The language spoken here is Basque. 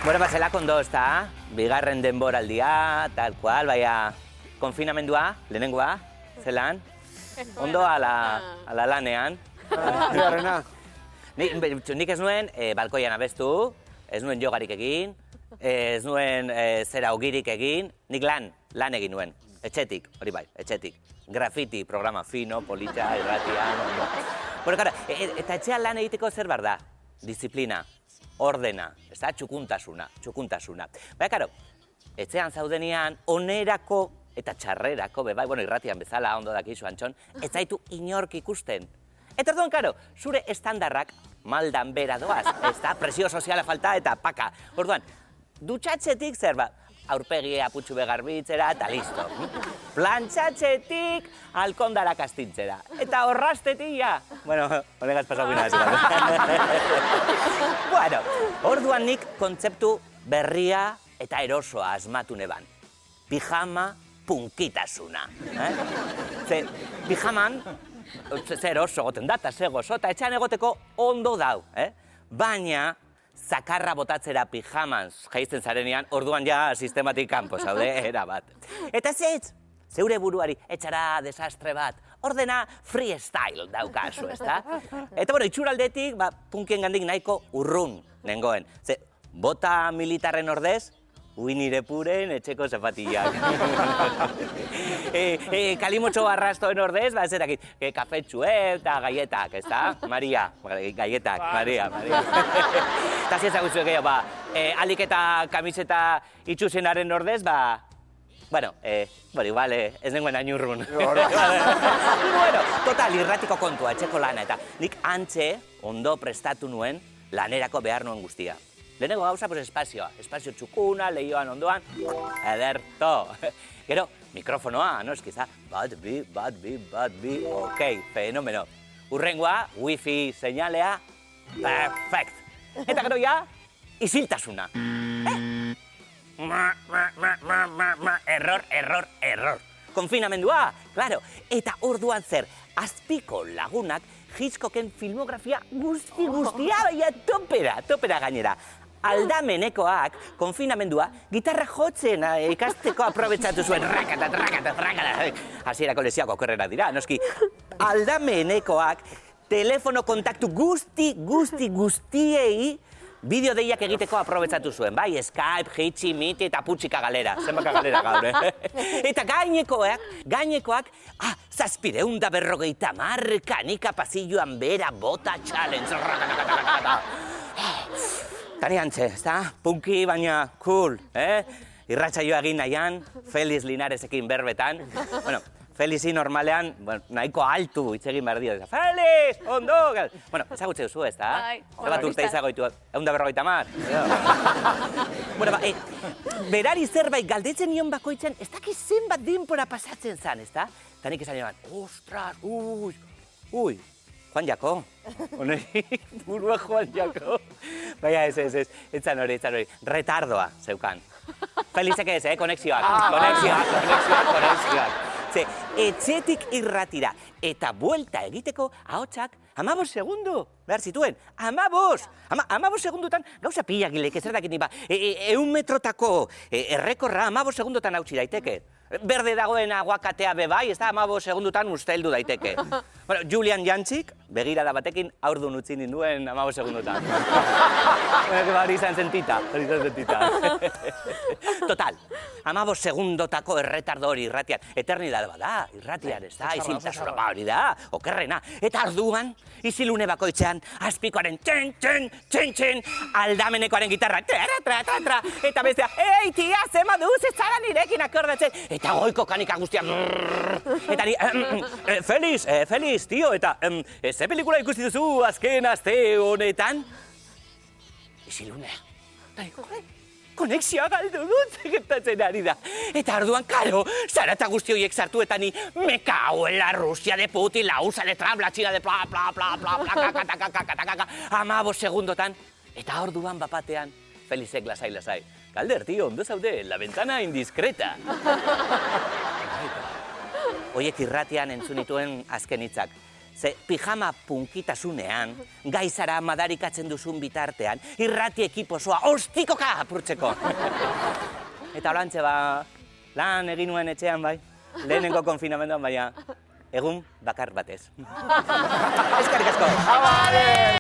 Bueno, zela kondo, ezta? Bigarren denboraldia, tal cual, baina konfinamendua, lehenengoa, zelan? Ondo ala lanean. Bigarrena. Nik ez nuen balkoian abestu, ez nuen jogarik egin, ez nuen zera ogirik egin, nik lan egin nuen. Etxetik, hori bai, etxetik. Graffiti, programa fino, polita, irratian, ondo. Bueno, kara, eta etxean lan egiteko zer bar da? Disiplina, ordena, ez da, txukuntasuna. Baina, karo, etxean zaudenean, onerako eta txarrerako, bai, bueno, irratian bezala, ondo dakizu, Antxon, ez zaitu inork ikusten. Eta orduan, karo, zure estandarrak maldan bera doaz, ez da, presio soziala falta eta paka. Orduan, dutxatxetik zer ba, aurpegia putxu begarbitzera eta listo. Plantxatxetik alkondara kastintzera. Eta horrastetik, ja. Bueno, honegaz pasau gina ez. Bueno, orduan nik kontzeptu berria eta erosoa asmatu neban. Pijama punkitasuna. Ze, pijaman, ze eroso goten data, ze gozo, eta etxean egoteko ondo dau. Baina, zakarra botatzera pijaman jaizten zarenean, orduan ja sistematik kanpo zaude, erabat. Eta zeure buruari etxara desastre bat, ordena freestyle daukazu, ezta? Eta, bueno, itxuraldetik, punkien gandik nahiko urrun nengoen. Ze, bota militarren ordez, nire puren etxeko zapatillak. Kalimotxo arrastoen ordez, zerakit, kafetxue eta gaietak, ezta? Maria, gaietak, Maria. Eta ziezagutzu gehiago, alik eta kamiseta itxusenaren ordez, bueno, igual ez nengoen ainurrun. Bueno, total, irratiko kontua, etxeko lana, eta nik antxe ondo prestatu nuen lanerako behar nuen guztia. Lehenengo gauza, espazio txukuna, lehioan ondoan, ederto. Gero, mikrofonoa, noskiza, bat bi, ok, fenomeno. Urrengoa, wifi seinalea, perfect. Eta gero ja, isiltasuna. Error. Konfinamendua, claro. Eta orduan zer, azpiko lagunak Hitchcocken filmografia guztia, baina topera gainera. Aldamenekoak, konfinamendua, gitarra jotzen ikasteko aprobetxatu zuen, rakata. Hasierako lesiako okerrera dira, noski. Aldamenekoak, telefono kontaktu guztiei, bideo deiak egiteko aprobetxatu zuen, bai, Skype, Hitchi, Meet eta Putxika galera, zenbaka galera gaur, Eta gainekoak, 750 kanika pasilloan bera bota challenge, Tani antxe, ezta? Punki, baina cool, Irratsaioa egin nahian, Feliz Linaresekin berbetan. Bueno, Felizi normalean, nahiko altu hitz egin behar dio. Feliz, ondo! Bueno, ezagutze duzu, ezta? Bat urte izagoitu, 150. Bueno, berari zerbait galdetzen nion bakoitzen, ez dakiz zenbat denbora pasatzen zan, ezta? Eta nik esan nion, ostras, ui, Juan Jako. Honei, burua Juan Jako. Baina ez zan hori. Retardoa zeukan. Felizek ez, konexioak. Ze, etxetik irratira eta buelta egiteko ahotsak 15 segundu behar zituen. 15 segundutan gauza pila gilek ez erdakin nipa. 100 metrotako errekorra 15 segundutan hautsi daiteke. Berde dagoen aguakatea bebai, ez da 15 segundutan usteldu daiteke. Bueno, Julian Jantzik, begirada batekin aurdun utzi ninduen 15 segundutan. Hori izan sentita. Total, 15 segundotako erretardo hori irratian. Eternidad bada, irratian, ez da, isiltasuna hori da, okerrena. Eta arduan, isilune bakoitzean, azpikoaren txen, aldamenekoaren gitarra, tra, eta bestea, ei, tia, zema duz, ez zara nirekin akordatzen. Eta goiko kanika guztiak, eta ni, Feliz, tio, eta ze pelikula ikusi duzu azken aste honetan? Isilunea. Konexioa galdu dut, gertatzen ari da. Eta arduan, karo, zarata guzti horiek sartu eta ni me cago en la Rusia de Putin, la USA de Trump, la China de bla, 15 segundotan. Eta orduan bapatean, Felizek lasai. Galder, tio, ondo zaude, la ventana indiskreta. Oiek irratian entzun nituen azken hitzak. Ze pijama punkitasunean, gaizara madarikatzen duzun bitartean, irrati ekipo osoa ostikoka apurtzeko. Eta holantxe lan egin nuen etxean bai, lehenengo konfinamenduan baina, egun bakar batez. Eskerrik asko!